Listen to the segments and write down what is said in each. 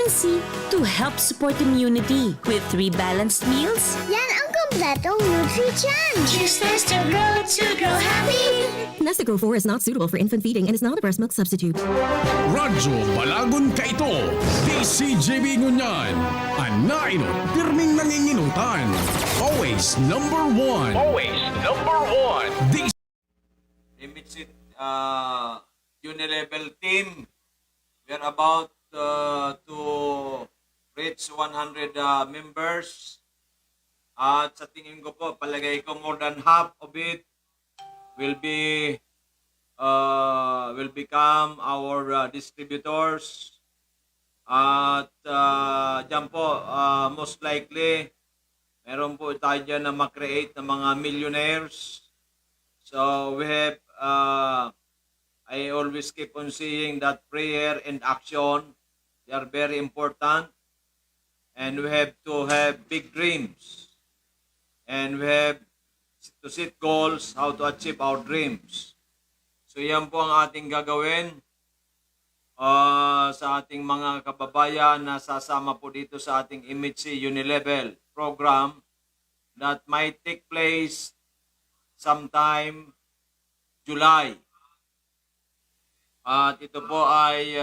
vitamin C to help support immunity. With 3 balanced meals, Yan ang kompletong Nutri-Chan. Choose Nesta Grow to grow happy. Nesta Grow 4 is not suitable for infant feeding and is not a breast milk substitute. Radyo Balagon Kaito, DCJB Ngunyan, Anaino, Pirming Nanginginutan, always number one. Always number one. Limited Unilevel team. We are about to reach 100 members. At sa tingin ko po, palagay ko more than half of it will become our distributors. At dyan po, most likely, meron po tayo dyan na makreate ng mga millionaires. So we have, I always keep on saying that prayer and action, they are very important. And we have to have big dreams. And we have to set goals, how to achieve our dreams. So yan po ang ating gagawin sa ating mga kababayan na sasama po dito sa ating MHC Unilevel program that might take place sometime July. At ito po ay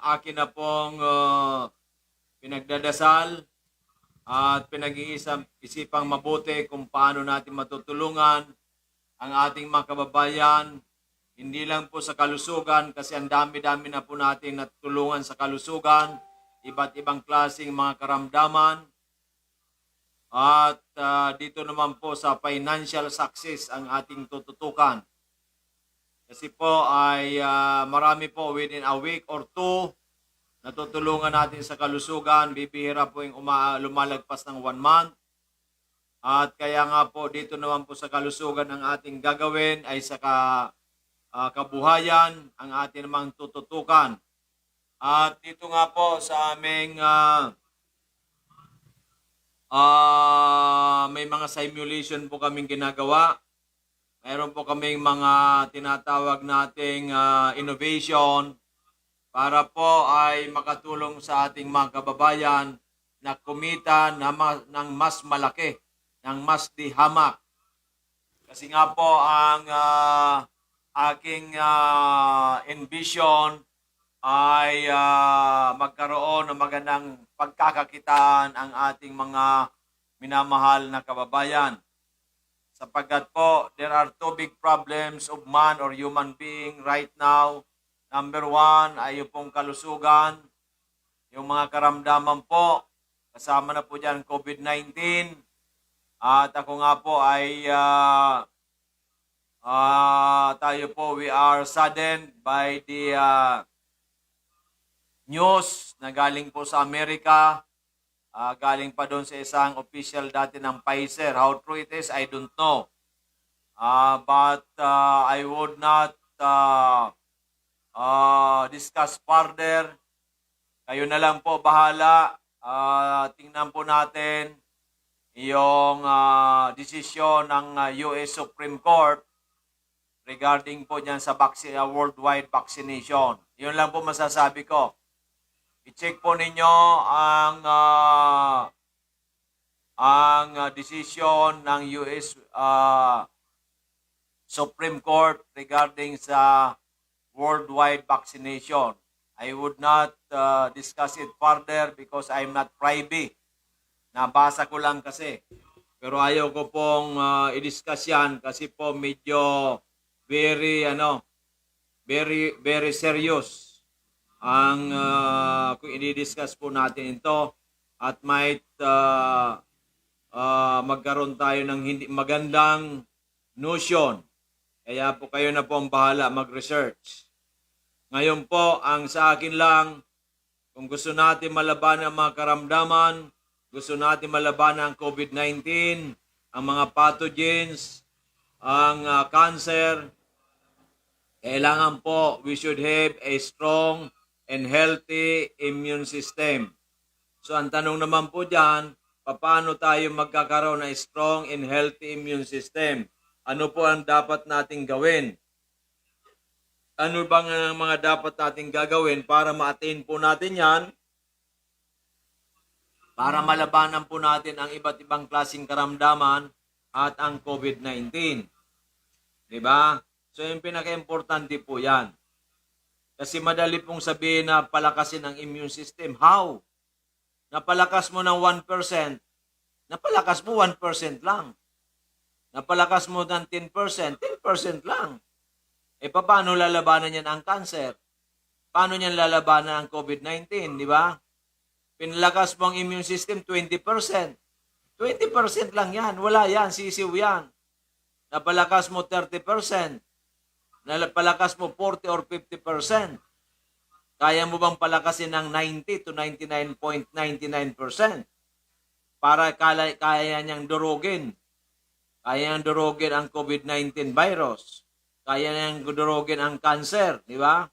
akin na pong pinagdadasal at pinag-iisipang mabuti kung paano natin matutulungan ang ating mga kababayan, hindi lang po sa kalusugan kasi ang dami-dami na po natin natulungan sa kalusugan, iba't ibang klaseng mga karamdaman. At dito naman po sa financial success ang ating tututukan. Kasi po ay marami po within a week or two, natutulungan natin sa kalusugan, bibihira po yung lumalagpas ng 1 month. At kaya nga po dito naman po sa kalusugan ang ating gagawin ay sa kabuhayan ang ating namang tututukan. At dito nga po sa aming may mga simulation po kaming ginagawa. Mayroon po kaming mga tinatawag nating innovation para po ay makatulong sa ating mga kababayan na kumita ng mas malaki, ng mas dihamak. Kasi nga po ang aking envision ay magkaroon ng magandang pagkakakitaan ang ating mga minamahal na kababayan. Sapagkat po, there are 2 big problems of man or human being right now. Number 1 ay yung pong kalusugan, yung mga karamdaman po, kasama na po dyan COVID-19. At ako nga po ay tayo po, we are saddened by the news na galing po sa Amerika. Galing pa doon sa isang official dati ng Pfizer. How true it is, I don't know. But I would not discuss further. Kayo na lang po bahala. Tingnan po natin yung desisyon ng US Supreme Court regarding po dyan sa worldwide vaccination. Yun lang po masasabi ko. I-check po ninyo ang decision ng US Supreme Court regarding sa worldwide vaccination. I would not discuss it further because I'm not privy. Nabasa ko lang kasi. Pero ayaw ko pong i-discuss yan kasi po medyo very serious ang kung i-discuss po natin ito at might magkaroon tayo ng hindi magandang notion. Kaya po kayo na po ang bahala mag-research. Ngayon po, ang sa akin lang, kung gusto natin malabanan ang mga karamdaman, gusto natin malabanan ang COVID-19, ang mga pathogens, ang cancer, kailangan po we should have a strong and healthy immune system. So ang tanong naman po dyan, paano tayo magkakaroon ng strong and healthy immune system? Ano po ang dapat nating gawin? Ano bang ang mga dapat nating gagawin para ma-attain po natin yan? para malabanan po natin ang iba't ibang klaseng karamdaman at ang COVID-19. Diba? So, yung pinaka-importante po yan. Kasi madali pong sabihin na palakasin ang immune system. How? Napalakas mo ng 1%, napalakas mo 1% lang. Napalakas mo ng 10%, 10% lang. E paano lalabanan yan ang cancer? Paano niyan lalabanan ang COVID-19, di ba? Pinalakas mo ang immune system 20%. 20% lang yan. Wala yan. Sisiw yan. Napalakas mo 30%. Napalakas mo 40 or 50%. Kaya mo bang palakasin ng 90 to 99.99%? Para kaya niyang durugin. Kaya niyang durugin ang COVID-19 virus. Kaya niyang durugin ang cancer. Di ba?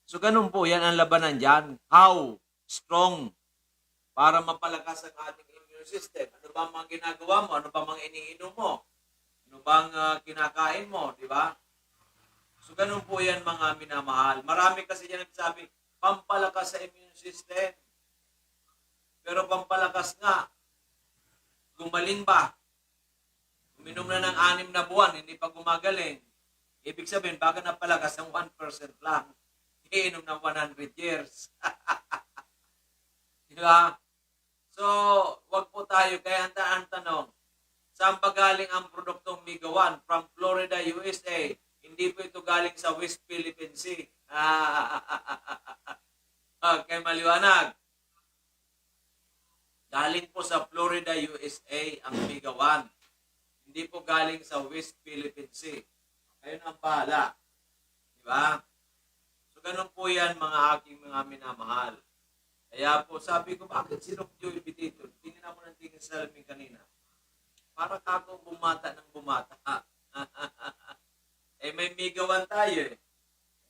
So, ganun po. Yan ang labanan dyan. How strong para mapalakas ang ating immune system. Ano ba mga ginagawa mo? Ano ba mga iniinom mo? Ano bang kinakain mo? Di ba? So, ganun po yan mga minamahal. Marami kasi dyan nagsabi, pampalakas sa immune system. Pero pampalakas nga, gumaling ba? Uminom na ng 6 na buwan, hindi pa gumagaling. Ibig sabihin, baka napalakas ang 1% lang. Iinom ng 100 years. Diba? So, wag po tayo. Kaya ang tanong, saan ba galing ang produktong Mega One? From Florida, USA. Hindi po ito galing sa West Philippine Sea. Okay, maliwanag. Galing po sa Florida, USA ang Mega One. Hindi po galing sa West Philippine Sea. Kayo na ang bahala. Diba? So, ganun po yan mga aking mga minamahal. Kaya po, sabi ko, bakit si Doc Joey dito? Tingnan mo ng tingin sa salamin kanina. Para kako bumata ng bumata. Eh, may Mega One tayo eh.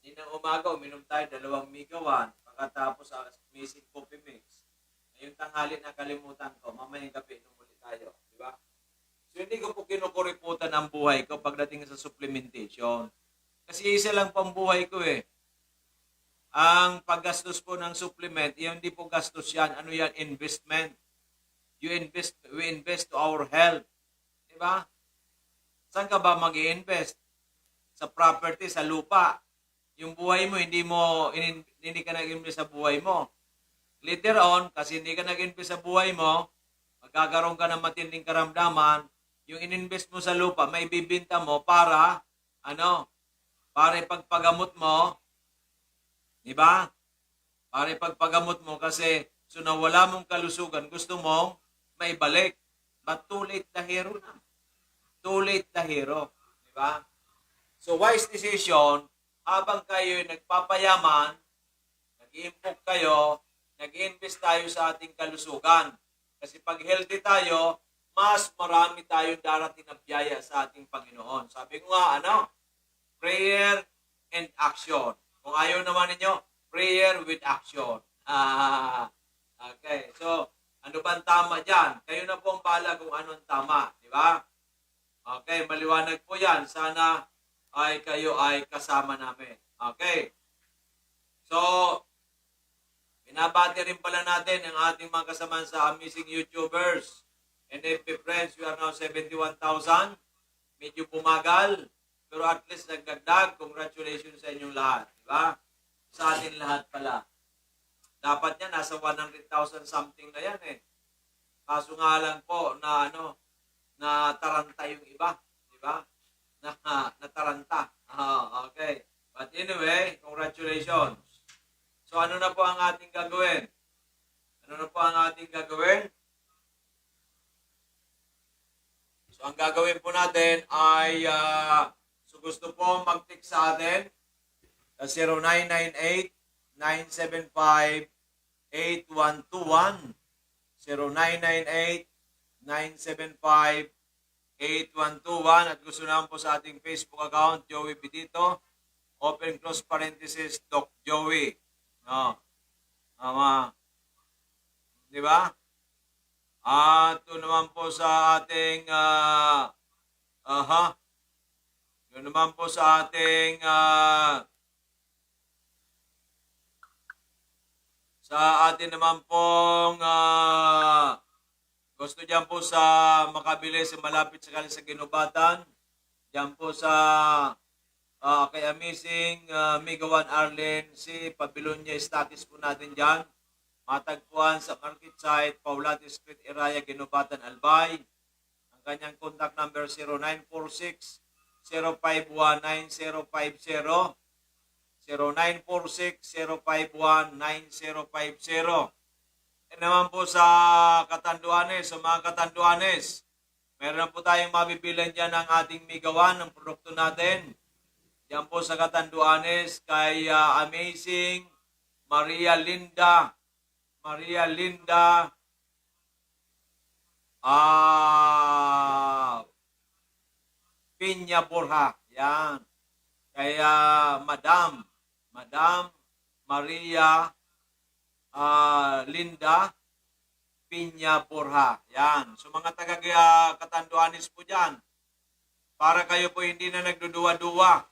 Hindi na umaga, uminom tayo 2 Mega One. Pagkatapos missing coffee mix. Ngayong tanghali na kalimutan ko, mamayang gabi nung ulit tayo. Diba? So, hindi ko po kinukuriputan ang buhay ko pagdating sa supplementation. Kasi isa lang pang buhay ko eh. Ang paggastos po ng supplement, hindi po gastos yan. Ano yan? Investment. We invest to our health. Diba? Saan ka ba mag-i-invest? Sa property, sa lupa. Yung buhay mo, hindi ka nag-invest sa buhay mo. Later on, kasi hindi ka nag-invest sa buhay mo, magkakaroon ka ng matinding karamdaman, yung ininvest mo sa lupa, may bibinta mo para, para ipagpagamot mo, di ba? Para ipagpagamot mo kasi so nawala mong kalusugan, gusto mong maibalik. But too late na hero na. Too late na hero. Di ba? So wise decision, habang kayo nagpapayaman, nag-iimpok kayo, nag-invest tayo sa ating kalusugan. Kasi pag healthy tayo, mas marami tayong darating na biyaya sa ating Panginoon. Sabi ko nga, prayer and action. Kung ayaw naman ninyo, prayer with action. Okay. So, ano ba ang tama dyan? Kayo na po ang bahala kung anong tama. Di ba? Okay. Maliwanag po yan. Sana ay kayo ay kasama namin. Okay. So, binabati rin pala natin ang ating mga kasamahan sa Amazing YouTubers. NFP friends, we are now 71,000. Medyo bumagal. Pero at least nagdagdag. Congratulations sa inyong lahat. Diba? Sa atin lahat pala. Dapat yan, nasa 100,000 something na yan eh. Kaso nga lang po na na taranta yung iba. Diba? Na taranta. Okay. But anyway, congratulations. So ano na po ang ating gagawin? So ang gagawin po natin ay gusto po mag-text sa atin sa 0998-975-8121 0998-975-8121 at gusto naman po sa ating Facebook account, Joey Bitito, open close parenthesis, Doc Joey. Di ba? At ito naman po sa ating yun naman po sa ating sa atin naman pong Gusto dyan po sa makabili sa malapit sa Ginubatan. Dyan po sa kay Amazing Mega One Arlen, si Pabilonia Status po natin dyan. Matagpuan sa market site, Paulate Street, Iraya, Ginubatan, Albay. Ang kanyang contact number 0946-051-9050. 0946-051-9050. E naman po sa Katanduanes, sa mga Katanduanes, meron po tayong mabibilan dyan ng ating Mega One, ng produkto natin. Yan po sa Katanduanes kay Amazing Maria Linda Piña Borja. Yan. Kaya Madam Maria Linda Piña Borja. Yan. So mga taga Katanduanes po dyan, para kayo po hindi na nagduduwa-duwa,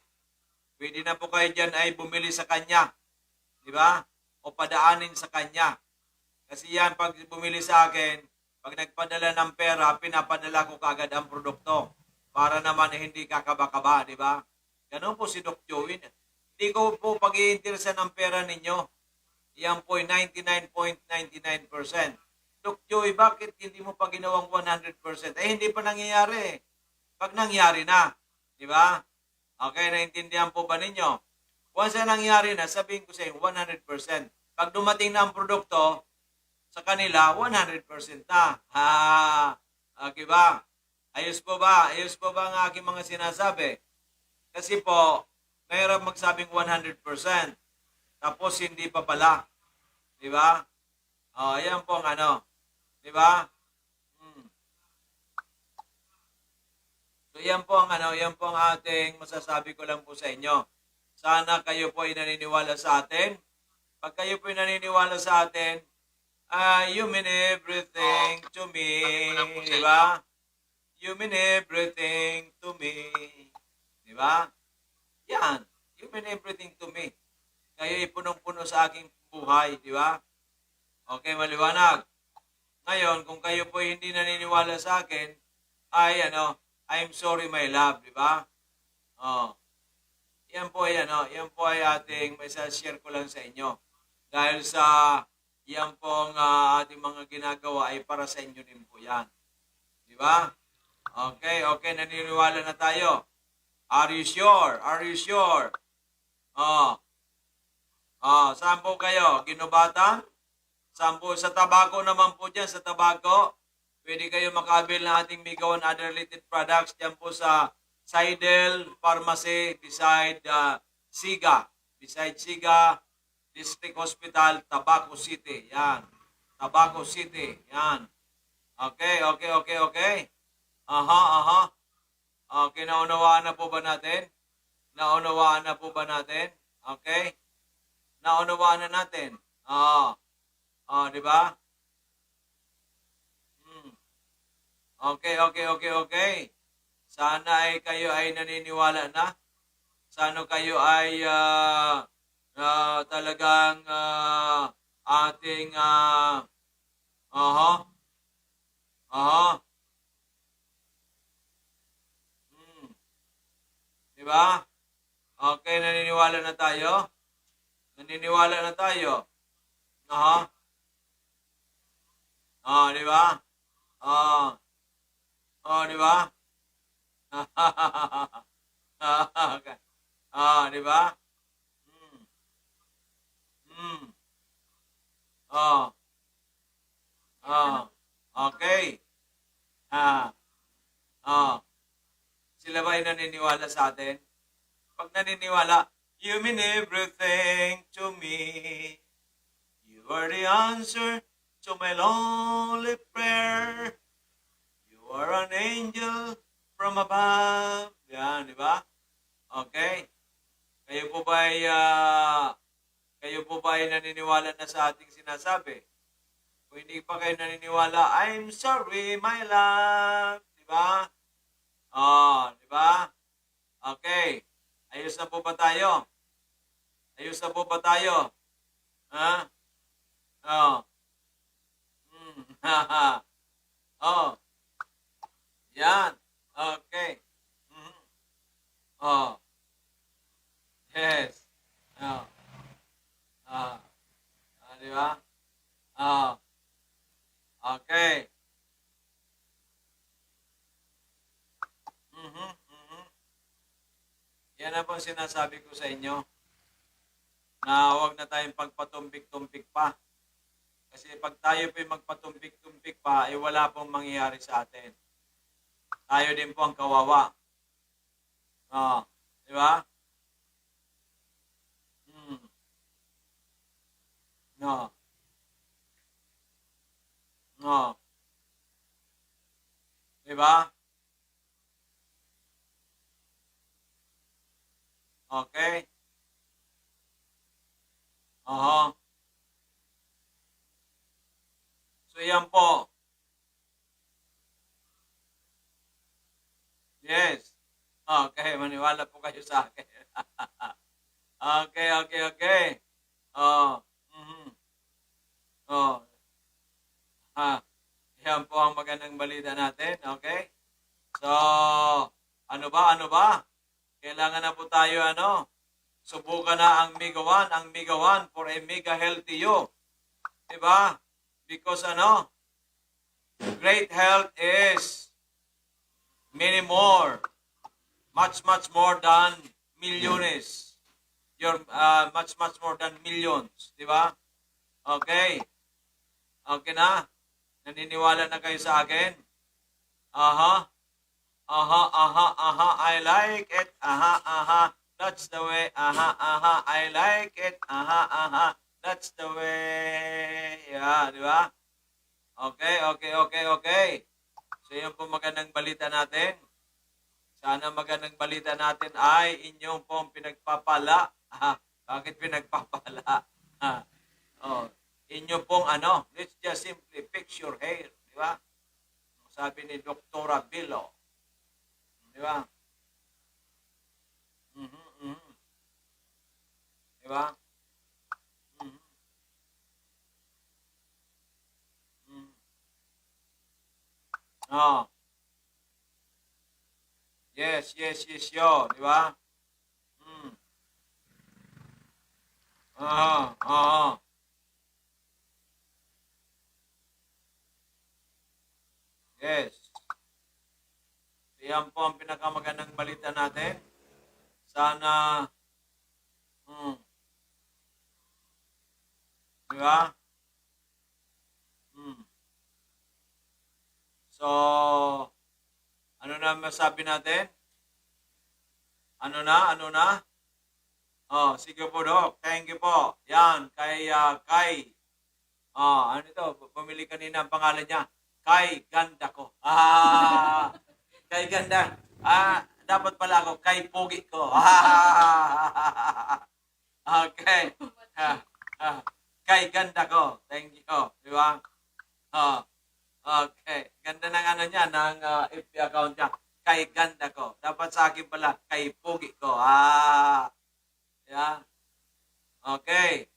pwede na po kayo dyan ay bumili sa kanya. Di ba? O padaanin sa kanya. Kasi yan, pag bumili sa akin, pag nagpadala ng pera, pinapadala ko kagad ang produkto. Para naman hindi kakaba-kaba, di ba? Ganun po si Doc Joey. Hindi ko po pag-iinteresan ng pera ninyo. Yan po ay 99.99%. Doc Joey, bakit hindi mo pa ginawang 100%? Eh, hindi pa nangyayari. Pag nangyari na, di ba? Okay, naintindihan po ba ninyo? Once na nangyari na, sabihin ko sa inyo, 100%. Pag dumating na ang produkto, sa kanila, 100% na. Okay ba? Ayos po ba? Ayos po ba ang aking mga sinasabi? Kasi po, mahirap magsabing 100%. Tapos hindi pa pala. Di ba? Ayan po ang ano. Di ba? So yan po ang ano, yan po ang ating masasabi ko lang po sa inyo. Sana kayo po ay naniniwala sa atin. Pag kayo po ay naniniwala sa atin, you mean everything to me. Di ba? You mean everything to me. Di ba? Yan. You mean everything to me. Kayo ay punong-puno sa aking buhay. Di ba? Okay, maliwanag. Ngayon, kung kayo po hindi naniniwala sa akin, ay I'm sorry my love. Di ba? Yan po ay yan po ay ating may share ko lang sa inyo. Dahil sa yan pong ating mga ginagawa ay para sa inyo din po yan. Di ba? Okay, naniniwala na tayo. Are you sure? Are you sure? Saan po kayo? Ginubatan? Saan po? Sa Tabaco naman po dyan, sa Tabaco. Pwede kayo makabil ng ating Mega One other related products dyan po sa Seidel Pharmacy beside Siga. Beside Siga District Hospital, Tabaco City. Yan. Tabaco City. Yan. Okay. Okay, naunawaan na po ba natin? Naunawaan na po ba natin? Okay? Naunawaan na natin. Di ba? Okay. Sana ay kayo ay naniniwala na. Sana kayo ay talagang ating Di ba? Okay, naniniwala na tayo? Naniniwala na tayo? Di ba? Di ba? Okay. Di ba? Okay. Sila ba ay naniniwala sa atin? Pag naniniwala, you mean everything to me. You are the answer to my lonely prayer. You are an angel from above. Yan, di ba? Okay. Kayo po ba ay naniniwala na sa ating sinasabi? Kung hindi pa kayo naniniwala, I'm sorry, my love. Di ba? Di ba? Okay. Ayos na po ba tayo? Ayos na po ba tayo? Ha? Oo, Ah, okay. Mhm, mhm. Yan na pong sinasabi ko sa inyo na huwag na tayong pagpatumpik-tumpik pa. Kasi pag tayo po magpatumpik-tumpik pa, ay wala pong mangyayari sa atin. Tayo din po ang kawawa. Oh, di ba? No. No. Di ba? Okay? Oo. So, yan po. Yes. Okay, maniwala po kayo sa akin. Okay. Oh. Mhm. Oh. Yan po ang magandang balita natin. Okay? So, ano ba? Kailangan na po tayo, subukan na ang Mega 1 for a mega healthy you. Diba? Because, great health is many more. Much more than millions. You're much more than millions. Diba? Okay. Okay na? Naniniwala na kayo sa akin? Aha. I like it. Aha. That's the way. Aha. I like it. Aha. That's the way. Yeah, di ba? Okay. So, yun po magandang balita natin. Sana magandang balita natin ay inyong pong pinagpapala. Bakit pinagpapala? Inyo pong let's just simply fix your hair. Di ba? Sabi ni Dr. Bilo. Di ba? Di ba? Oh. Yes, yo. Di ba? Yes. Yan po ang pinakamagandang balita natin. Sana, di ba? So, ano na masabi natin? Ano na? Oh, sige po, Doc. Thank you po. Yan, kay Kai. Ano ito? Pumili kanina ang pangalan niya. Kai Ganda ko. Kai Ganda. Dapat pala ako, Kai Pogi ko. Okay. Kai Ganda ko. Thank you. Di ba? Okay. Ganda ng niya, ng FB account niya. Kai Ganda ko. Dapat sa akin pala, Kai Pogi ko. Yeah. Okay.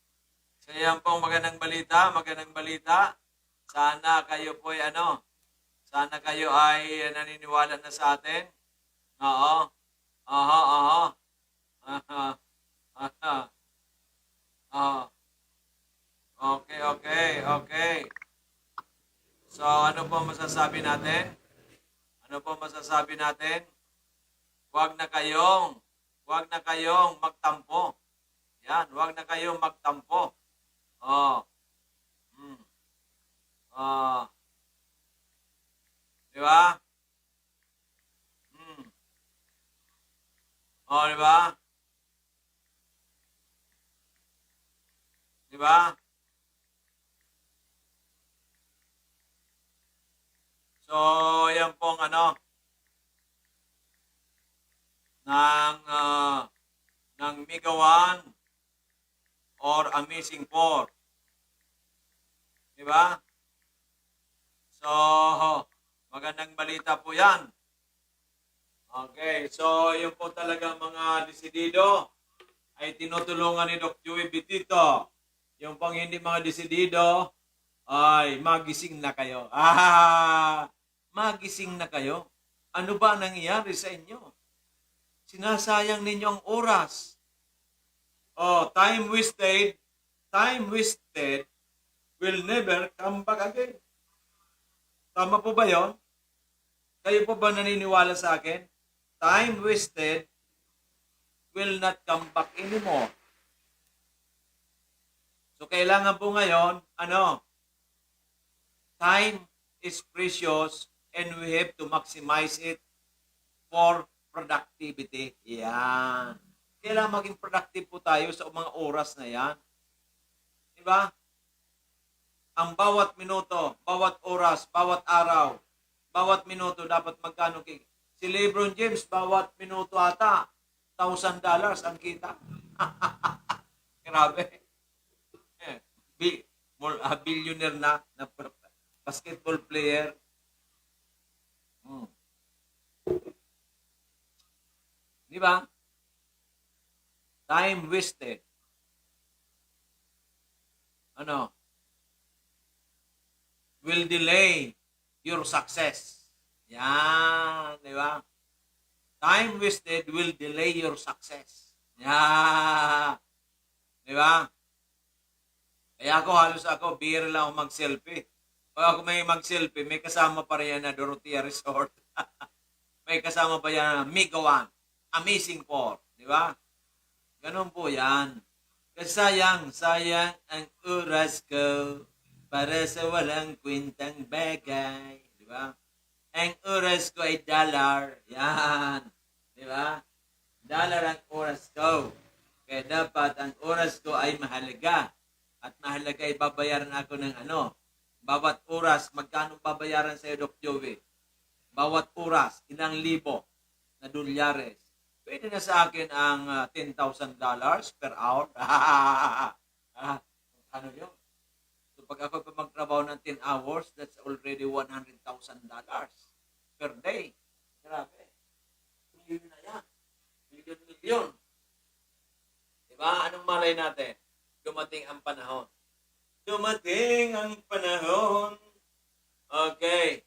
So, yan pong magandang balita. Sana kayo po sana kayo ay naniniwala na sa atin. Oo. Okay. So, ano po masasabi natin? Huwag na kayong magtampo. Yan, huwag na kayong magtampo. Di ba? Di ba? Di ba? So, yan pong ng Mega 1 or Amazing 4. Di ba? So, magandang balita po yan. Okay, so yun po talaga mga desidido ay tinutulungan ni Doc Joey Bitito. Yung pang hindi mga desidido ay magising na kayo. Magising na kayo. Ano ba nangyayari sa inyo? Sinasayang ninyo ang oras. Time wasted will never come back again. Tama po ba yon? Kayo po ba naniniwala sa akin? Time wasted will not come back anymore. So, kailangan po ngayon, time is precious and we have to maximize it for productivity. Yan. Kailangan maging productive po tayo sa mga oras na yan. Diba? Ang bawat minuto, bawat oras, bawat araw, bawat minuto dapat magkano si LeBron James, bawat minuto ata, $1,000 ang kita. Grabe. Billionaire na basketball player. Di ba? Time wasted. Will delay your success. Yan, di ba? Time wasted will delay your success. Yan. Di ba? Kaya halos ako, bihira lang ako mag-selfie. Pag ako may mag-selfie, may kasama pa rin yan na Dorotea Resort. May kasama pa yan na Migawan, Amazing Four. Di ba? Ganun po yan. Kasi sayang ang oras ko para sa walang kwentang bagay. Di ba? Ang oras ko ay dollar. Yan. Di ba? Dollar ang oras ko. Kaya dapat ang oras ko ay mahalaga. At mahalaga ay babayaran ako ng bawat oras, magkano babayaran sa iyo, Doc Joey? Bawat oras, ilang libo na dolyares. Pwede na sa akin ang $10,000 per hour. Ano yun? So pag ako pa magtrabaho ng 10 hours, that's already $100,000 per day. Grabe. Milyon na yan. Milyon. Diba? Anong malay natin? Dumating ang panahon. Dumating ang panahon. Okay.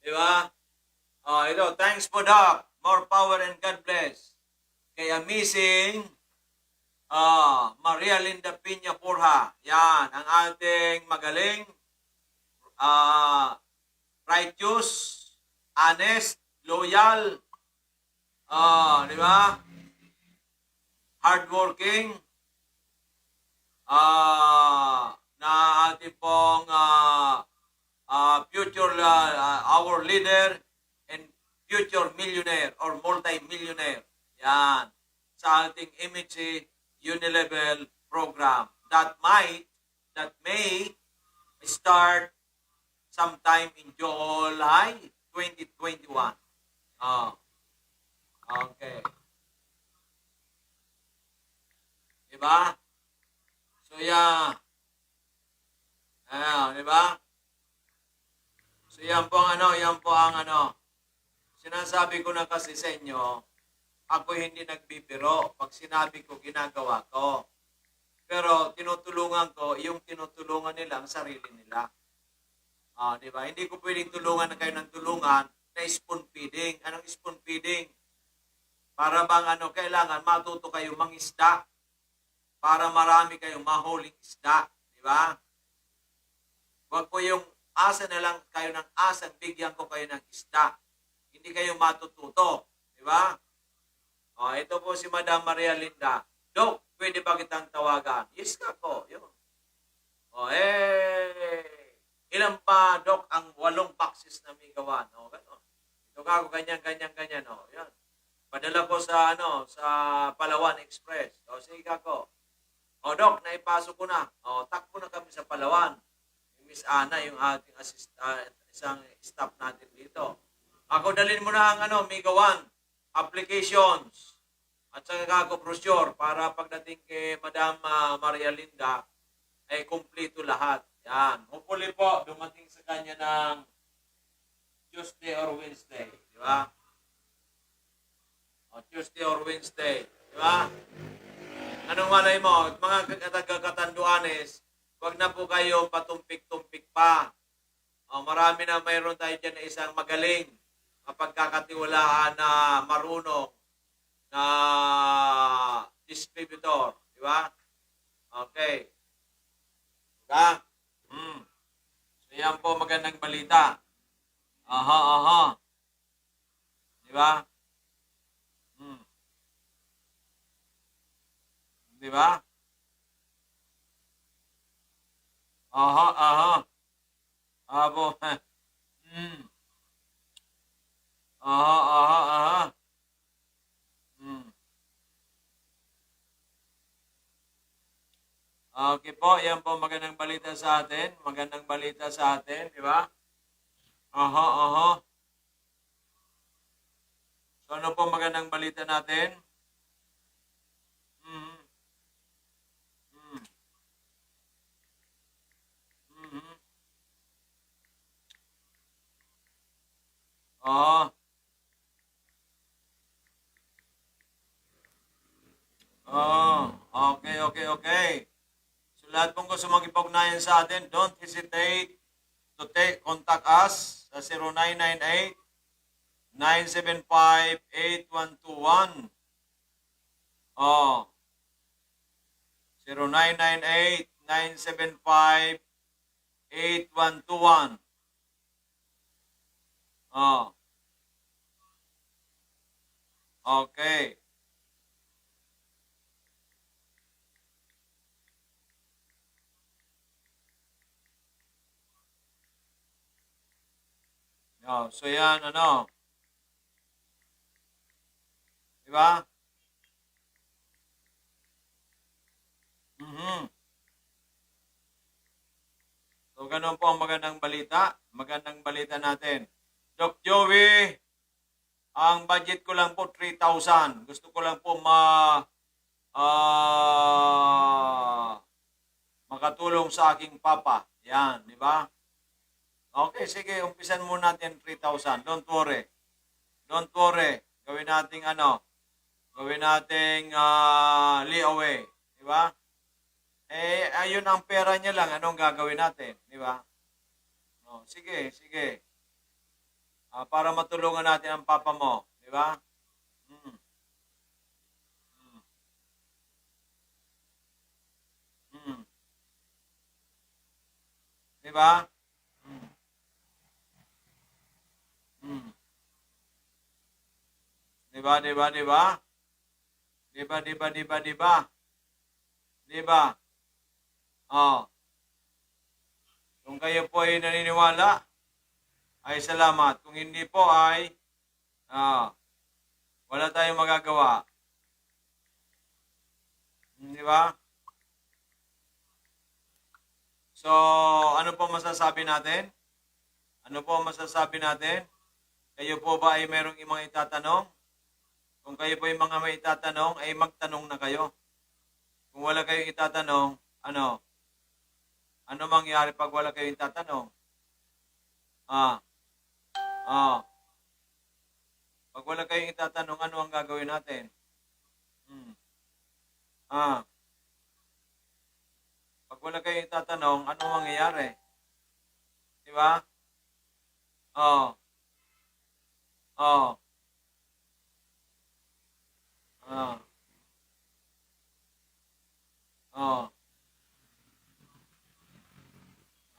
Diba? Ito. Thanks po, Doc. More power and God bless. Kay amazing Maria Linda Piña Porha. Yan. Ang ating magaling, righteous, honest, loyal, diba? Hardworking, na ating pong future, our leader and future millionaire or multi-millionaire. Yan. Sa ating MHC Unilevel program that may start sometime in July 2021. Okay. Diba? So, yeah. Diba? So, yan po ang sinasabi ko na kasi sa inyo, ako hindi nagbibiro. Pag sinabi ko, ginagawa ko. Pero, tinutulungan ko, yung tinutulungan nila, ang sarili nila. Diba? Hindi ko pwedeng tulungan na kayo ng tulungan na spoon feeding. Anong spoon feeding? Para bang kailangan matuto kayo mangisda para marami kayong mahuling isda. Di ba? Huwag po yung asa na lang kayo ng asang bigyan ko kayo ng isda. Hindi kayo matututo. Di ba? Ito po si Madam Maria Linda. Dok, pwede ba kitang tawagan? Yes ka po. Yun. Ilan pa, Dok, ang 8 boxes na may gawan? Gano'n. Ito ka ako, ganyan. Yan. Padala ko sa Palawan Express. Sige ako. Dok, naipasok ko na. Takbo na kami sa Palawan. Miss Ana, yung ating isang staff natin dito. Ako dalhin mo na ang Mega One applications at saka ako brochure para pagdating kay Madam Maria Linda ay kumpleto lahat. Yan. Hopefully po, dumating sa kanya ng Tuesday or Wednesday. Di ba? Tuesday or Wednesday. Di ba? Anong malay mo? Mga taga-Katanduanes, huwag na po kayo patumpik-tumpik pa. Marami na mayroon tayo dyan na isang magaling, mapagkakatiwalaan na marunong na distributor. Di ba? Okay. Ha? So yan po magandang balita. Aha, aha. Di ba? Di ba? Aha, aha. Abo. Aha, aha, aha. Okay po, yan po magandang balita sa atin. Magandang balita sa atin, di ba? Aha, aha. So ano po magandang balita natin? Mhm. Mhm. Mhm. Oh. Oh, okay, okay, okay. So lahat pong gusto magipag-ugnayan sa atin, don't hesitate to contact us sa 0998-975-8121. Oh, 0998-975-8121. Oh, okay. Oh, so yan, ano? Di ba? Mhm. So, ganun po ang magandang balita. Magandang balita natin. Doc Joey, ang budget ko lang po 3,000. Gusto ko lang po makatulong sa aking papa. Yan, di ba? Okay, sige, umpisan muna natin 3,000. Don't worry. Don't worry. Gawin nating ano? Gawin nating layaway. Di ba? Eh, ayun ang pera niya lang. Anong gagawin natin? Di ba? Oh, sige, sige. Para matulungan natin ang papa mo. Di ba? Mm. Mm. Mm. Di ba? Mm. Mm. Di ba, di ba, di ba? Di ba, di ba, di ba, di ba? Di ba? Oh. Kung kayo po ay naniniwala, ay salamat. Kung hindi po ay wala tayong magagawa. Di ba? So, ano po masasabi natin? Ano po masasabi natin? Kayo po ba ay merong imang itatanong? Kung kayo po ay mga may itatanong, ay magtanong na kayo. Kung wala kayong itatanong, ano? Ano mangyari pag wala kayong itatanong? Pag wala kayong itatanong, ano ang gagawin natin? Pag wala kayong itatanong, ano mangyayari? Di ba? Oh. Oh. Oh. Oh.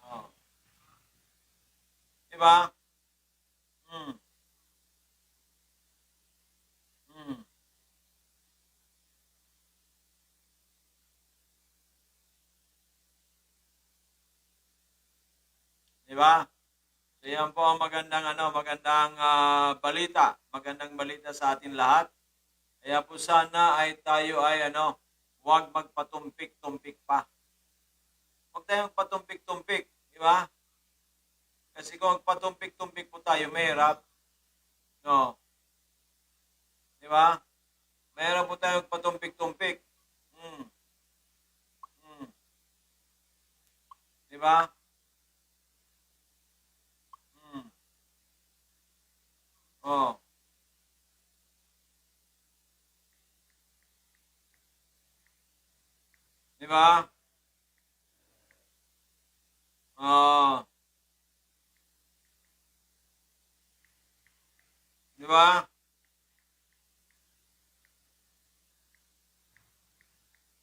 Oh. Di ba? Mm. Mm. Di ba? So yan po ang magandang balita. Magandang balita sa atin lahat. Kaya po sana ay tayo ay huwag magpatumpik-tumpik pa. Huwag tayong patumpik-tumpik, di ba? Kasi kung magpatumpik-tumpik po tayo, mahirap. No. Di ba? Mahirap po tayo magpatumpik-tumpik. Di ba? Oh. Di ba? Oh. Di ba?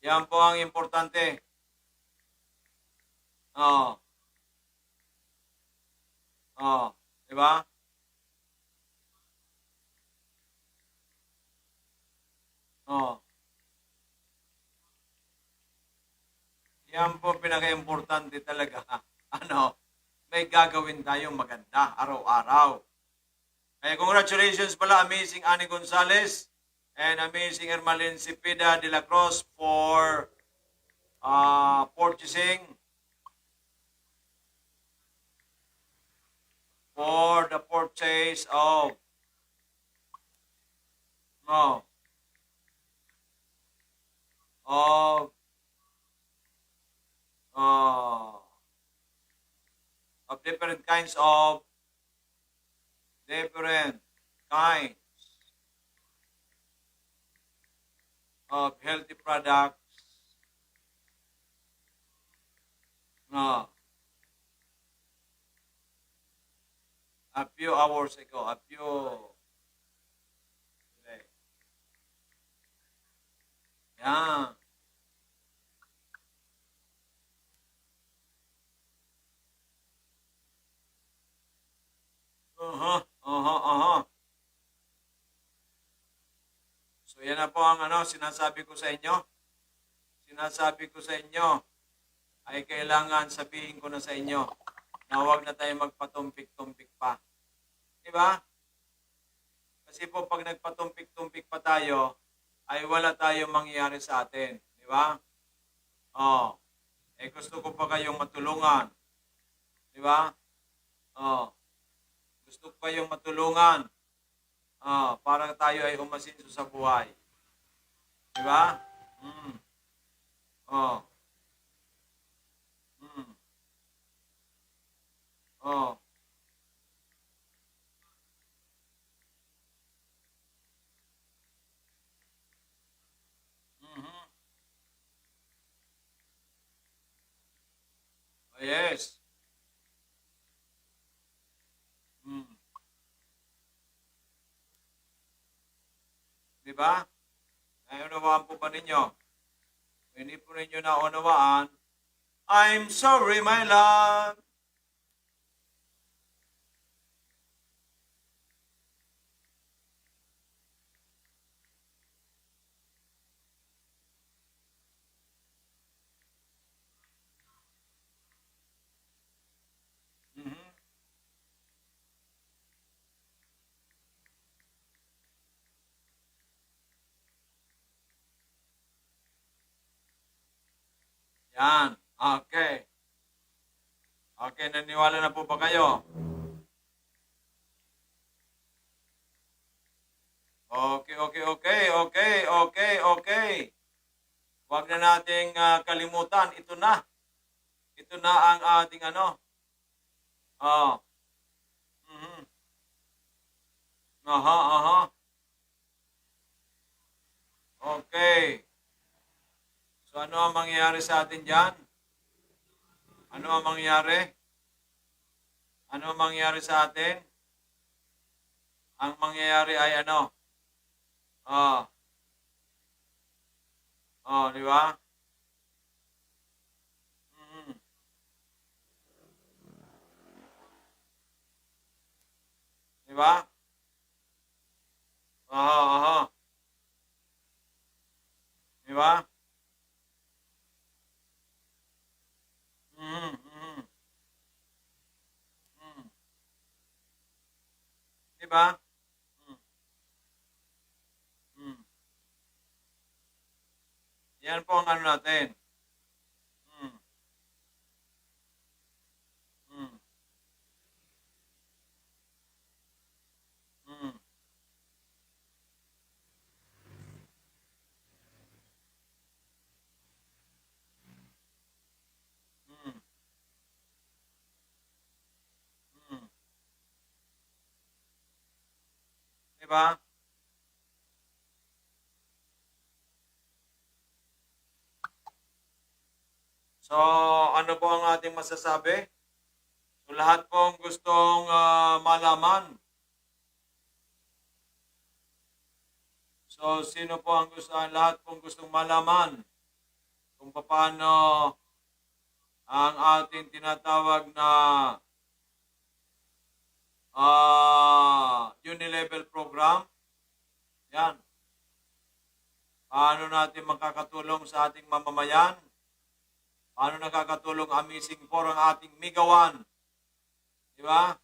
Yan po ang importante. Oh. Oh. Diba? Oh. Yan po pinaka-importante talaga. Ano? May gagawin tayong maganda araw-araw. Kaya congratulations pala, amazing Annie Gonzalez and amazing Ermalin Cepeda de la Cruz for purchasing for the purchase of no of uh, of different kinds of healthy products a few hours ago, today. Yeah. So yan na po ang sinasabi ko sa inyo. Sinasabi ko sa inyo ay kailangan sabihin ko na sa inyo na huwag na tayo magpatumpik-tumpik pa. Diba? Kasi po pag nagpatumpik-tumpik pa tayo, ay wala tayong mangyayari sa atin. Diba? Oh. Gusto ko pa kayong matulungan. Diba? Oh. Gusto ko kayong matulungan para tayo ay umasinso sa buhay. Diba? Oh. Oh. Oh, yes. Diba? Naunawaan po ba ninyo? Kung hindi po ninyo naunawaan, I'm sorry, my love. Yan. Okay. Okay, naniwala na po ba kayo? Okay. Huwag na nating kalimutan. Ito na. Ito na ang ating Okay. So ano ang mangyayari sa atin dyan? Ano ang mangyayari? Ano ang mangyayari sa atin? Ang mangyayari ay di ba? Di ba? Di ba? Di ba? Yan po ang natin. Di ba? So, ano po ang ating masasabi? So, lahat pong gustong malaman. So, sino po ang lahat pong gustong malaman kung paano ang ating tinatawag na unilevel program. Yan. Paano natin makakatulong sa ating mamamayan? Paano nakakatulong Amazing 4 ang ating Mega 1? Di ba?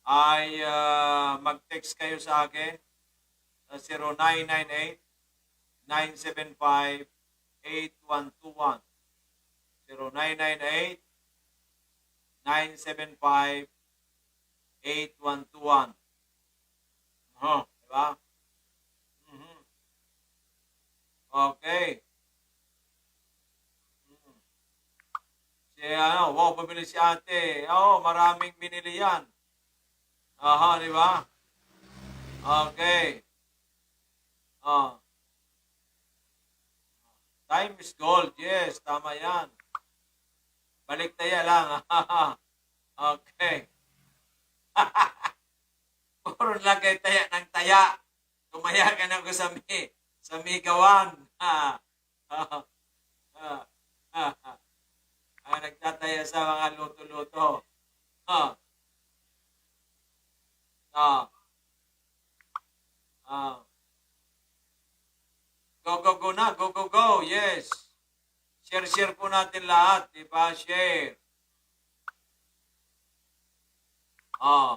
Ay mag-text kayo sa akin sa 0998-975-8121. 0998-975-8121. Diba? Mhm. Okay. Wow, pabili si ate. Maraming binili yan. Aha, di ba? Okay. Time is gold. Yes, tama yan. Balik taya lang. Okay. Puro lang kayo taya ng taya. Tumaya ka na ko sa migawan. Nagtataya sa mga luto-luto. Go na. Go. Yes. Share po natin lahat. Diba? Share.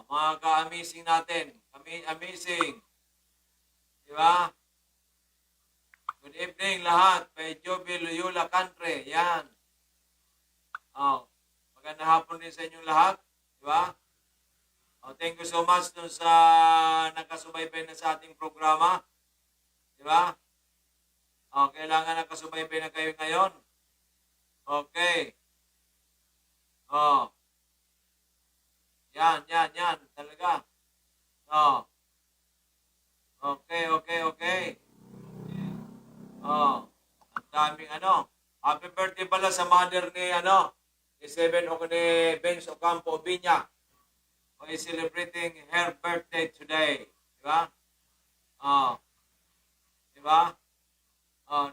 Mga ka-amazing natin. Amazing. Diba? Good evening lahat. Kay Joby Loyola Country. Yan. Magandang hapon din sa inyong lahat. Diba? Thank you so much dun sa nakasubaybay na sa ating programa. Diba? Kailangan nakasubaybay na kayo ngayon. Okay. Yan. Talaga. Okay. Ang daming Happy birthday pala sa mother ni ni Seven o ni Benz Ocampo Obiña. Who is celebrating her birthday today. Diba? Diba?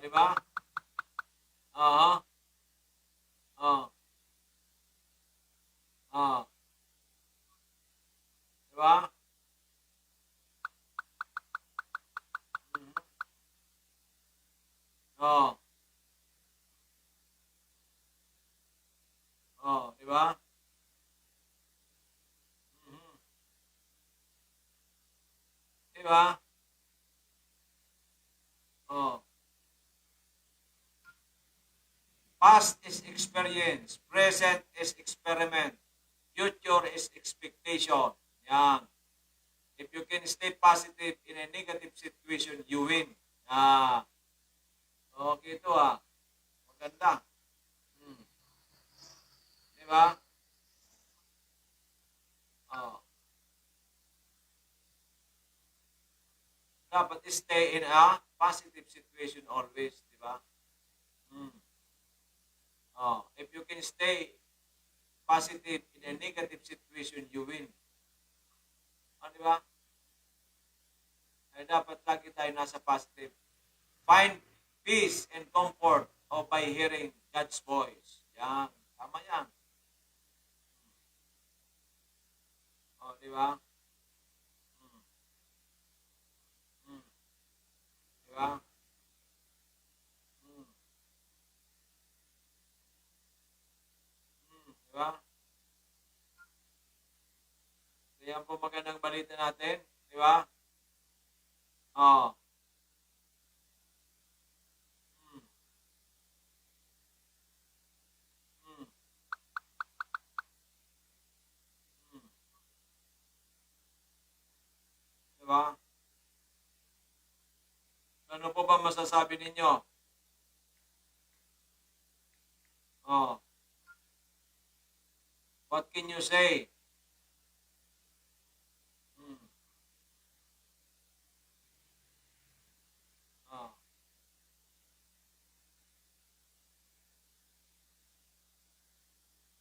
Diba? Diba? Diba? Diba? Past is experience, present is experiment, future is expectation. Yan. If you can stay positive in a negative situation, you win. Okay ito Maganda. Diba? Dapat stay in a positive situation always, di ba? If you can stay positive in a negative situation, you win. Di ba? Ay dapat lagi tayo nasa positive. Find peace and comfort by hearing God's voice. Yan. Tama yan. Di ba? Diba? Diba? Yan po magandang balita natin. Diba? Diba? Ano po ba masasabi ninyo? What can you say?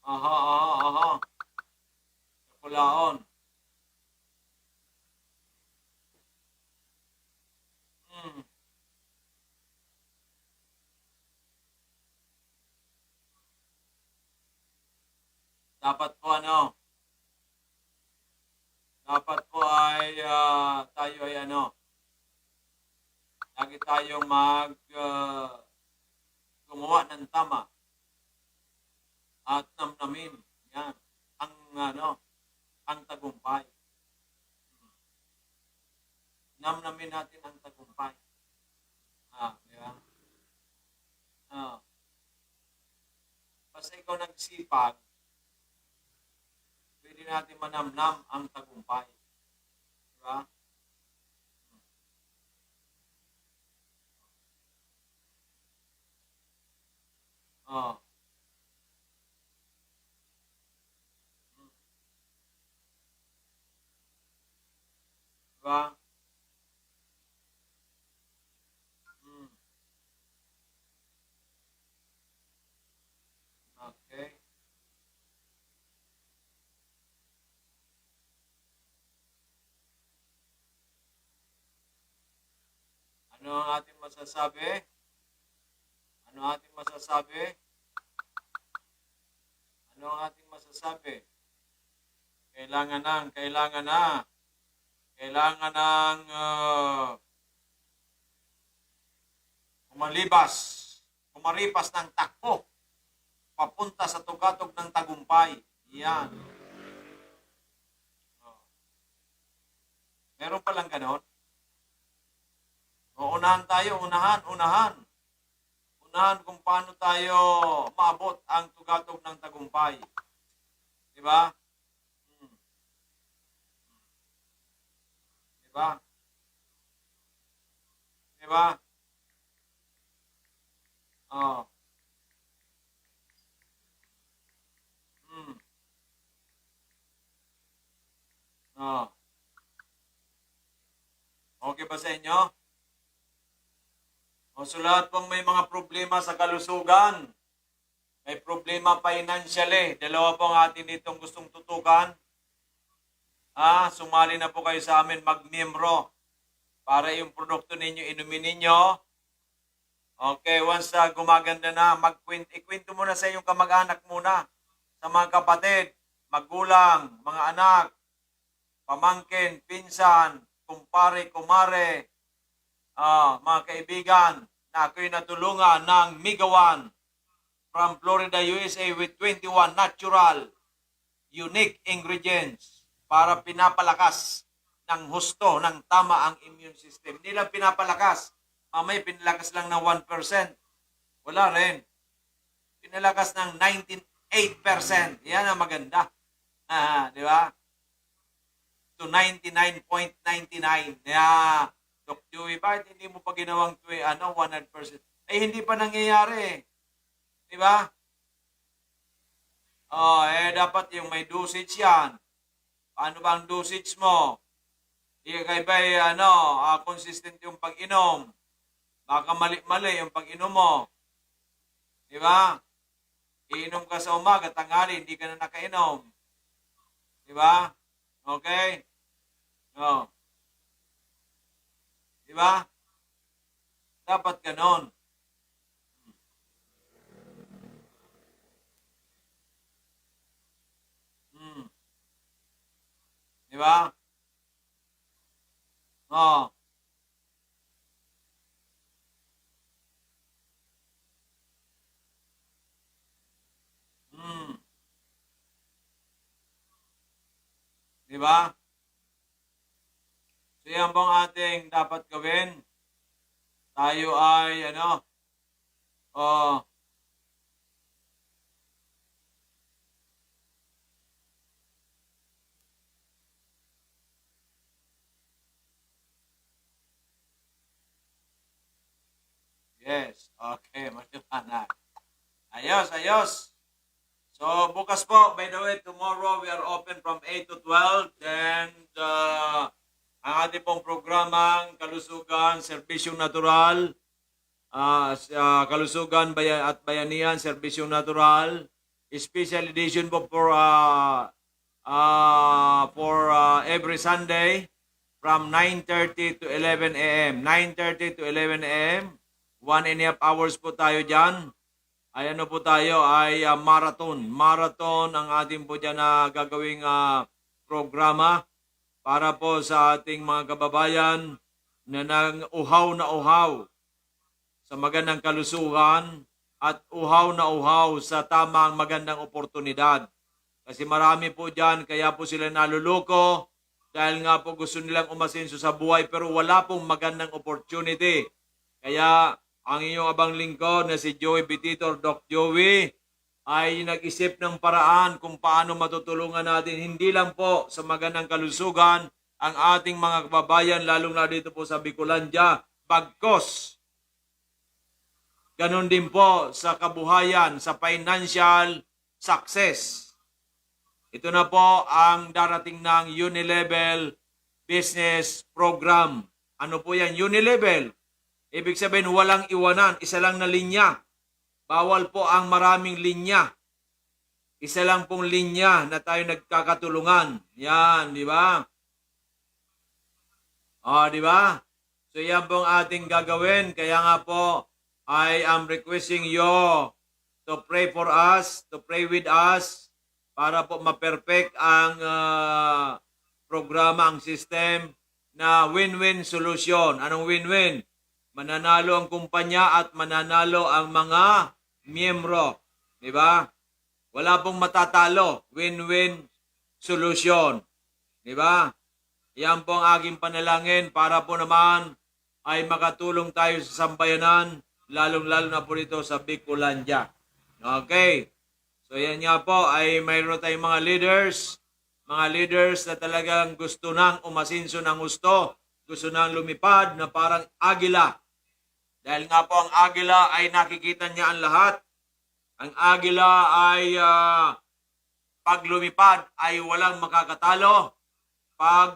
Aha. Napulaon. dapat po dapat po ay tayo ay lagi tayong gumawa ng tama at namnamin yan ang tagumpay. Namnamin natin ang tagumpay. Di ba? Basta ikaw nagsipag, pwede natin manamnam ang tagumpay. Di ba? Diba? Okay. Ano ang ating masasabi? Ano ang ating masasabi? Ano ang ating masasabi? Kailangan ng kumaripas ng takbo papunta sa tugatog ng tagumpay. Yan. Meron palang ganon. Unahan tayo, unahan kung paano tayo maabot ang tugatog ng tagumpay. Di ba? Diba? Diba? Okay ba sa inyo? So lahat pong may mga problema sa kalusugan, may problema financially, dalawa po ang atin itong gustong tutukan. Sumali na po kayo sa amin, mag-miyembro para yung produkto ninyo, inumin ninyo. Okay, once gumaganda na, ikwento mo na sa iyong kamag-anak muna, sa mga kapatid, magulang, mga anak, pamangkin, pinsan, kumpare, kumare, mga kaibigan, na ako'y natulungan ng Migawan from Florida, USA with 21 natural, unique ingredients para pinapalakas ng husto, ng tama ang immune system. Hindi lang pinapalakas. Mamay, pinalakas lang ng 1%. Wala rin. Pinalakas ng 98%. Yan ang maganda. Di ba? To 99.99. Dok Joey, bakit hindi mo pa ginawang 100%? Ay, hindi pa nangyayari. Di ba? Dapat yung may dosage yan. Paano ba ang dosage mo? Kaya ba consistent yung pag-inom? Baka mali-mali yung pag-inom mo. Di ba? Iinom ka sa umaga, tanghali, hindi ka na nakainom. Di ba? Okay? Di ba? Dapat ganon. Di ba? Di ba? So yan po ang ating dapat gawin. Tayo ay yes, okay, maliwanag. Ayos. So, bukas po, by the way, tomorrow we are open from 8 to 12. And ang ating pong programang Kalusugan, Serbisyong Natural, Kalusugan at Bayanihan, Serbisyong Natural, special edition po for every Sunday from 9:30 to 11 a.m. 9:30 to 11 a.m. 1.5 hours po tayo dyan. ay ano po tayo, ay marathon. Marathon ang ating po dyan na gagawing programa para po sa ating mga kababayan na uhaw sa magandang kalusugan at uhaw sa tamang magandang oportunidad. Kasi marami po dyan, kaya po sila naluloko dahil nga po gusto nilang umasenso sa buhay pero wala pong magandang opportunity. Kaya ang inyong abang lingkod na si Joey Bititor, Doc Joey, ay nag-isip ng paraan kung paano matutulungan natin hindi lang po sa magandang kalusugan ang ating mga kababayan, lalong na dito po sa Bicolandia, bagkos. Ganon din po sa kabuhayan, sa financial success. Ito na po ang darating ng Unilevel Business Program. Ano po yan? Unilevel. Ibig sabihin, walang iwanan. Isa lang na linya. Bawal po ang maraming linya. Isa lang pong linya na tayo nagkakatulungan. Yan, di ba? Di ba? So, yan pong ating gagawin. Kaya nga po, I am requesting you to pray for us, to pray with us, para po ma-perfect ang programa, ang system na win-win solution. Anong win-win? Mananalo ang kumpanya at mananalo ang mga miyembro. Di ba? Wala pong matatalo. Win-win solution. Di ba? Yan po ang aking panalangin para po naman ay makatulong tayo sa sambayanan, lalong-lalo na po dito sa Bicolandia. Okay. So yan nga po ay mayroon tayong mga leaders na talagang gusto nang umasinso ng gusto nang lumipad na parang agila. Dahil nga po ang agila ay nakikita niya ang lahat. Ang agila ay pag lumipad ay walang makakatalo. Pag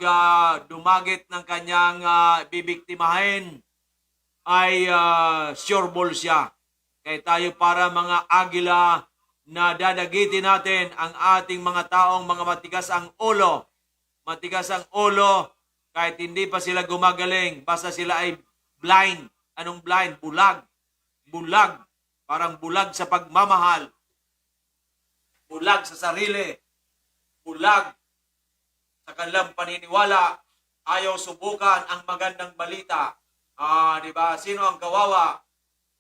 dumagit ng kanyang bibiktimahin ay sure ball siya. Kaya tayo para mga agila na dadagitin natin ang ating mga taong mga matigas ang ulo. Matigas ang ulo kahit hindi pa sila gumagaling. Basta sila ay blind. Anong blind? Bulag. Bulag. Parang bulag sa pagmamahal. Bulag sa sarili. Bulag sa kanilang paniniwala. Ayaw subukan ang magandang balita. Di ba? Sino ang kawawa?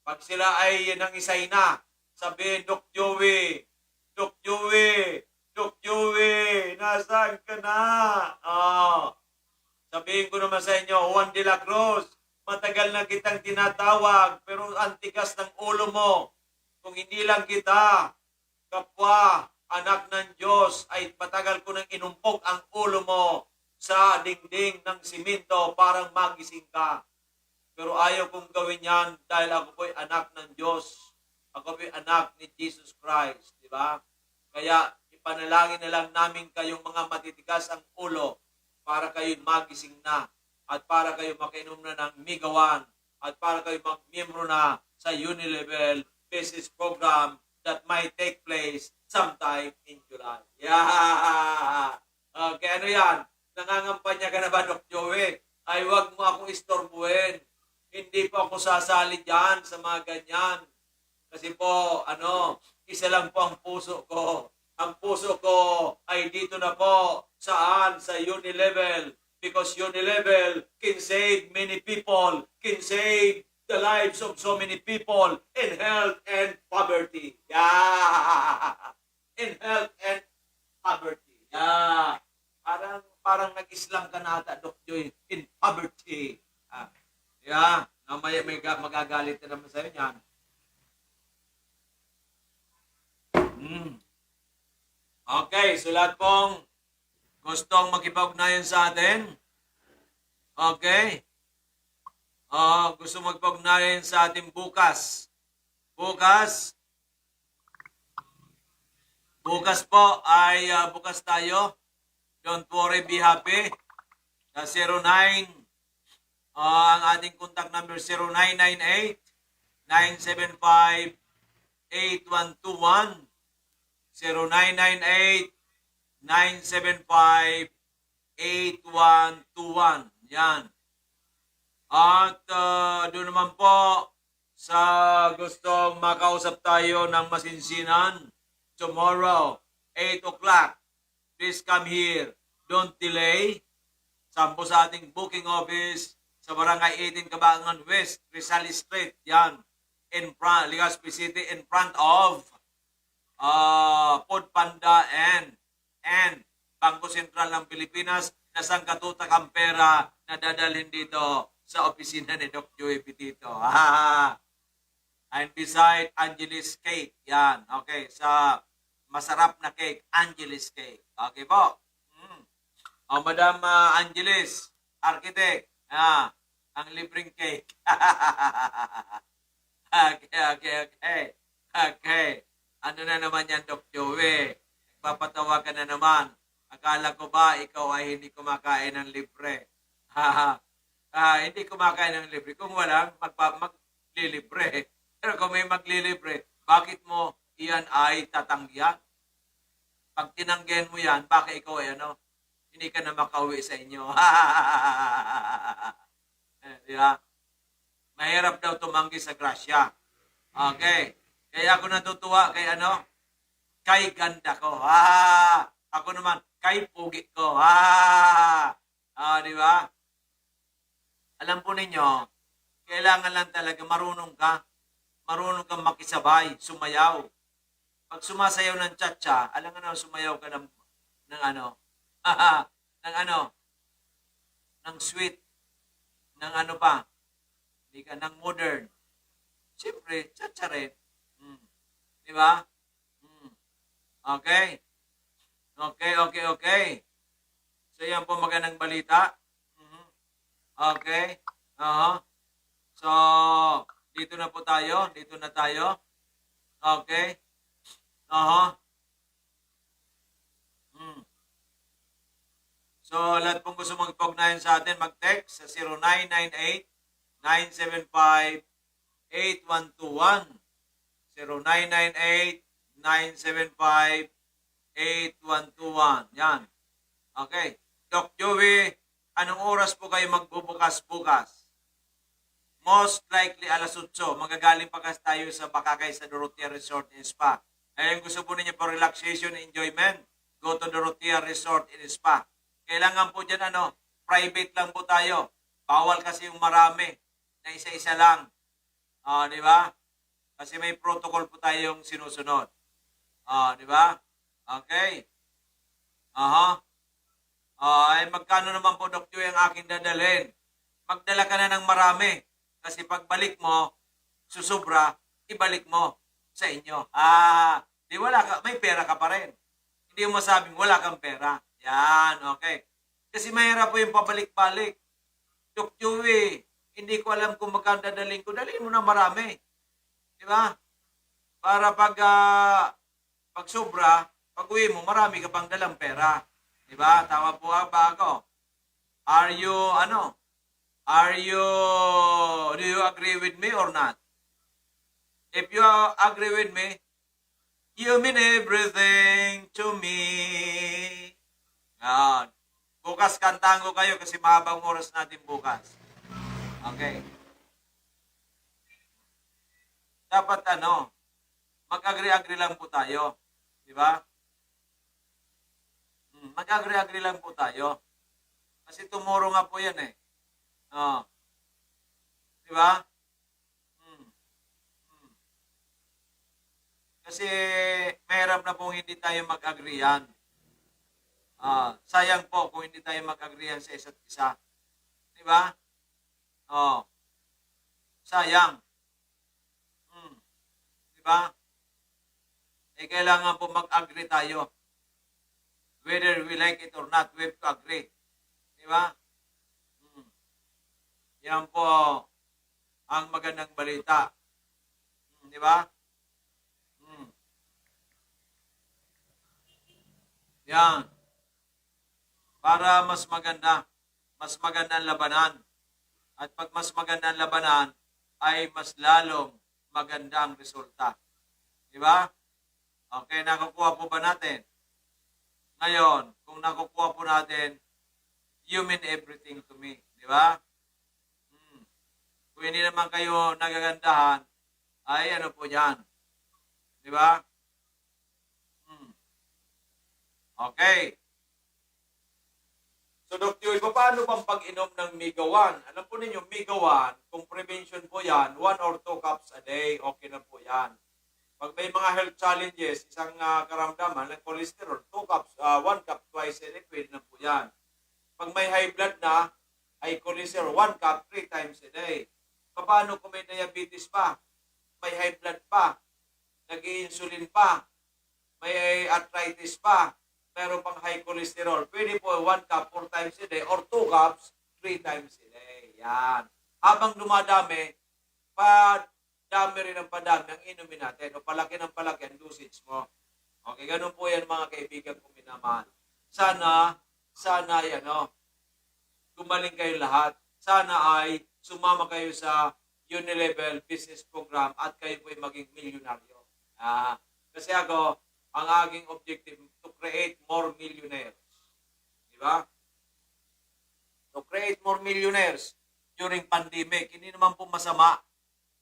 Pag sila ay nangisay na, sabihin, Doc Joey, nasaan ka na? Sabihin ko naman sa inyo, Juan de la Cruz, matagal na kitang tinatawag, pero ang tigas ng ulo mo. Kung hindi lang kita, kapwa, anak ng Diyos, ay matagal ko nang inumpok ang ulo mo sa dingding ng simento parang magising ka. Pero ayaw kong gawin yan dahil ako po'y anak ng Diyos. Ako po'y anak ni Jesus Christ. Di ba? Kaya ipanalangin na lang namin kayong mga matitigas ang ulo para kayo magising na. At para kayo makainom na ng migawan, at para kayo mag-miyembro na sa Unilevel Business Program that might take place sometime in July. Yeah! Okay, ano yan? Nangangampanya ka na ba, Doc Joey? Ay, wag mo akong istorbuhin. Hindi po ako sasali dyan sa mga ganyan. Kasi po, isa lang po ang puso ko. Ang puso ko ay dito na po. Saan? Sa Unilevel. Because Unilevel can save many people, can save the lives of so many people in health and poverty. Yeah! In health and poverty. Yeah! Parang nag-islam ka na ata, Doc Joy, in poverty. Yeah, namaya may magagalit na naman sa'yo niyan. Okay, so lahat pong gustong makipag-ugnayan sa atin. Okay. Gusto magpag-ugnayan sa atin bukas. Bukas po ay bukas tayo. Don't worry, be happy. Sa 09, ang ating contact number 0998-975-8121. 0998-975-8121. Yan. At doon naman po sa gustong makausap tayo ng masinsinan, tomorrow, 8 o'clock, please come here. Don't delay. Sampo sa ating booking office sa Barangay 18 Cabangan West, Rizal Street. Yan. In front, Legazpi City, in front of Food Panda and Bangko Sentral ng Pilipinas na sangkatutak ang pera na dadalhin dito sa opisina ni Doc Joey Pitito. And beside Angelis Cake. Yan. Okay. Sa masarap na cake, Angelis Cake. Okay po. Madam Angelis, architect. Ang libreng cake. Okay. Ano na naman yan, Doc Joey? Nagpapatawa ka na naman. Akala ko ba ikaw ay hindi kumakain ng libre? Hindi kumakain ng libre. Kung walang, maglilibre. Pero kung may maglilibre, bakit mo iyan ay tatanggihan? Pag tinanggihan mo yan, baka ikaw ay hindi ka na makauwi sa inyo. Diba? Mahirap daw tumanggi sa grasya. Okay. Kaya ako natutuwa kay kay ganda ko. Ako naman, kay pugi ko. Di ba? Alam po ninyo, kailangan lang talaga marunong ka. Marunong kang makisabay, sumayaw. Pag sumasayaw ng cha-cha, alam nga na sumayaw ka ng ng sweet, ng hindi ka, ng modern. Siyempre, cha-cha rin. Di ba? Okay. Okay. So, yan po magandang balita. Okay. So, dito na po tayo. Dito na tayo. Okay. So, lahat pong gusto magpugnayan sa atin, mag-text sa 0998-975-8121. 0998-975-8121. Yan. Okay. Doc Joey, anong oras po kayo magbubukas-bukas? Most likely alas 8. Magagaling pa kasi tayo sa Bakakay sa Dorotea Resort and Spa. Ayun, gusto po ninyo for relaxation and enjoyment, go to Dorotea Resort and Spa. Kailangan po dyan, private lang po tayo. Bawal kasi yung marami na isa-isa lang. Di ba? Kasi may protocol po tayong sinusunod. Di ba? Okay. Ay magkano naman po, Dr. Joey, ang aking dadalhin? Magdala ka na ng marami. Kasi pagbalik mo, susubra, ibalik mo sa inyo. Di wala ka, may pera ka pa rin. Hindi mo masabing wala kang pera. Yan, okay. Kasi mahirap po yung pabalik-balik. Dok Joey, hindi ko alam kung magkano dadalhin ko. Dalhin mo na marami. Di ba? Para pag sobra, pag uwi mo, marami ka pang dalang pera. Di ba? Tama po ba ako? Do you agree with me or not? If you agree with me, you mean everything to me. Yan. Bukas kantahan ko kayo kasi mahabang oras natin bukas. Okay. Dapat mag-agree-agree lang po tayo. Di ba? Mag-agree-agree lang po tayo. Kasi tomorrow nga po yan eh. Di ba? Kasi mahirap na pong hindi tayo mag-agreean. Sayang po kung hindi tayo mag-agreean sa isa't isa. Di ba? Sayang. Di ba? Kailangan po mag-agree tayo. Whether we like it or not, we have to agree. Di ba? Yan po ang magandang balita. Di ba? Yan. Para mas maganda ang labanan. At pag mas maganda ang labanan, ay mas lalong maganda ang resulta. Di ba? Okay, nakukuha po ba natin? Ngayon, kung nakukuha po natin, you mean everything to me. Di ba? Kung hindi naman kayo nagagandahan, ay ano po yan. Di ba? Okay. So, Dr. Joy, paano bang pag-inom ng Mega 1? Alam po ninyo, Mega 1, kung prevention po yan, 1 or 2 cups a day, okay na po yan. Pag may mga health challenges, isang karamdaman, like cholesterol, 2 cups, 1 cup twice a day, pwede na po yan. Pag may high blood na, ay cholesterol, 1 cup 3 times a day. Paano kung may diabetes pa, may high blood pa, nag-i-insulin pa, may arthritis pa, meron pang high cholesterol, pwede po 1 cup 4 times a day or 2 cups 3 times a day. Yan. Habang dumadami, padami rin ang padami ang inumin natin o palaki ng palaki ang dosage mo. Okay, ganun po yan mga kaibigan kong minamahal. Sana yan, gumaling kayo lahat. Sana ay sumama kayo sa Unilevel Business Program at kayo po ay maging milyonaryo. Kasi ako, ang aking objective to create more millionaires. Di ba? To create more millionaires during pandemic. Hindi naman po masama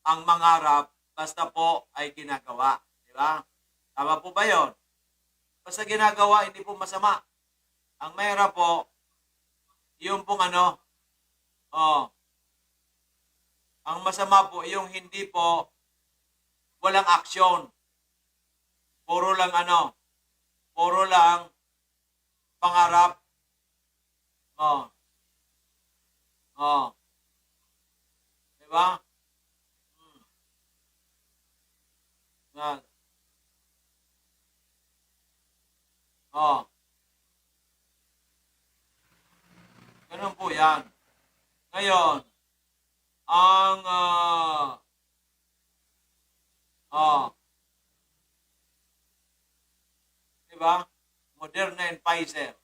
ang mangarap basta po ay ginagawa. Di ba? Tama po ba yun? Basta ginagawa, hindi po masama. Ang mahirap po, yung pong ang masama po, yung hindi po walang aksyon. Puro lang pangarap. Diba? Yan. Ganun po yan. Ngayon, ang diba? Moderna and Pfizer.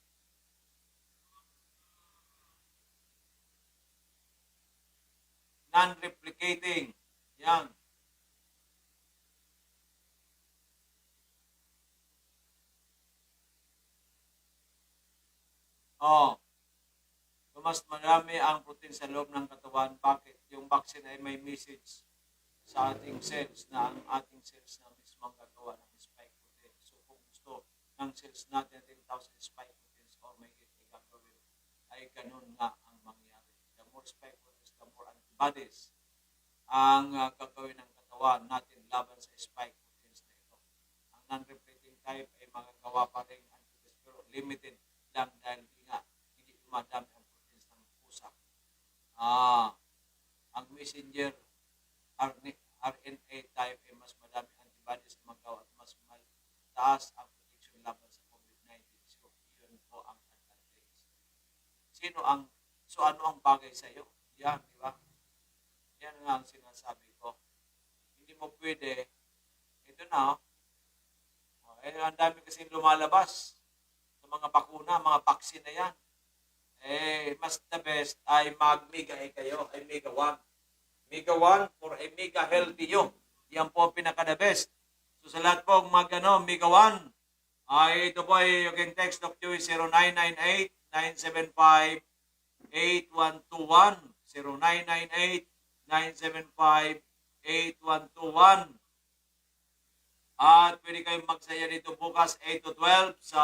Non-replicating. Yan. Mas marami ang protein sa loob ng katawan. Bakit? Yung vaccine ay may message sa ating cells na ang ating cells na mismo ang gagawa ng spike protein. So kung gusto ng cells natin 10,000 spike proteins or may gagawin, ay ganun nga ang mangyari. The more spike proteins, the more antibodies ang gagawin ng katawan natin laban sa spike proteins na ito. Ang non-replicating type ay magagawa pa rin antibodies pero limited lang dahil hindi dumadami ang proteins ng pusa. Ang messenger RNA type ay mas madami antibodies na magawa at mas mataas ang protection laban sa COVID-19. So, yun po ang advantage. Ano ang bagay sa iyo? Yan, di ba? Yan nga ang sinasabi ko. Hindi mo pwede, ito na, ang dami kasing lumalabas sa mga bakuna, mga vaccine na yan. Mas the best ay mag-mega kayo, ay Mega 1. Mega 1 for a mega healthy you. Yan po pinaka-the best. So sa lahat po Mega 1, ay ito po ay you can text Dr. 0998-975-8121. 0998-975-8121. At pwede kayong magsaya dito bukas 8 to 12 sa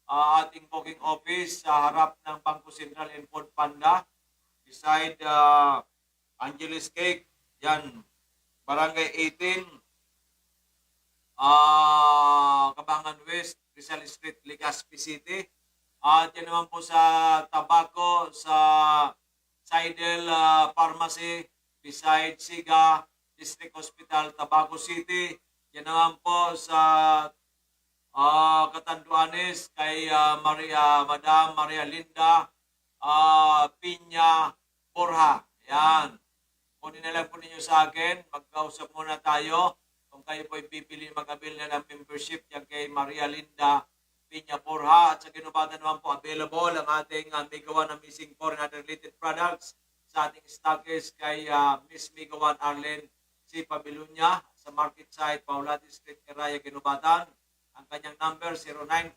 ating booking office sa harap ng Bangko Sentral and Food Panda beside Angeles Cake. Yan, Barangay 18, Cabangan West, Rizal Street, Legazpi City. At yan naman po sa Tabaco, sa Seidel Pharmacy beside Siga District Hospital, Tabaco City. Yan naman po sa Catanduanes kay Madam Maria Linda Piña Borja. Yan. Kunin na lang po ninyo sa akin. Magkausap muna tayo. Kung kayo po ipipili mag-avail na ng membership yan kay Maria Linda Piña Borja. At sa Ginubatan naman po available ang ating Mega 1 na missing foreign and related products sa ating stockist kay Miss Mega 1 Arlene C. Pabilunya sa market site Paulati Street, Eraya, Ginubatan. Ang kanyang number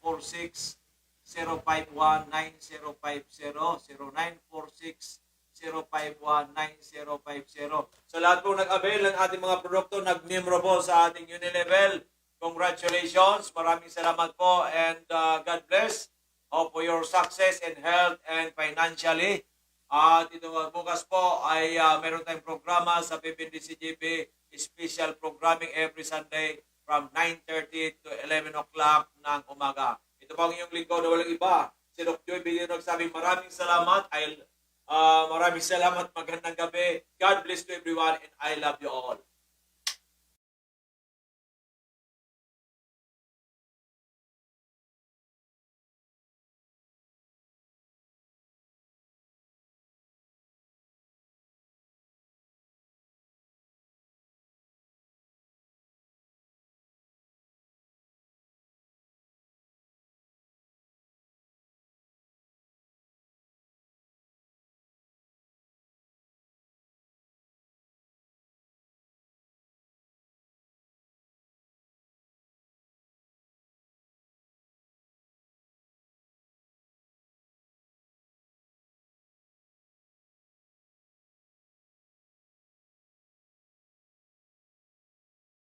0946-051-9050, 0951-9050. Sa lahat pong nag-avail ng ating mga produkto, nag-miyembro po sa ating Unilevel, congratulations. Maraming salamat po and God bless. Hope for your success and health and financially. At ito bukas po ay meron tayong programa sa PPNDCGB, special programming every Sunday from 9:30 to 11 o'clock ng umaga. Ito po ang inyong lingkod na walang iba. Si Doc Joy Bidino nagsabi maraming salamat. Maraming salamat. Magandang gabi. God bless to everyone and I love you all.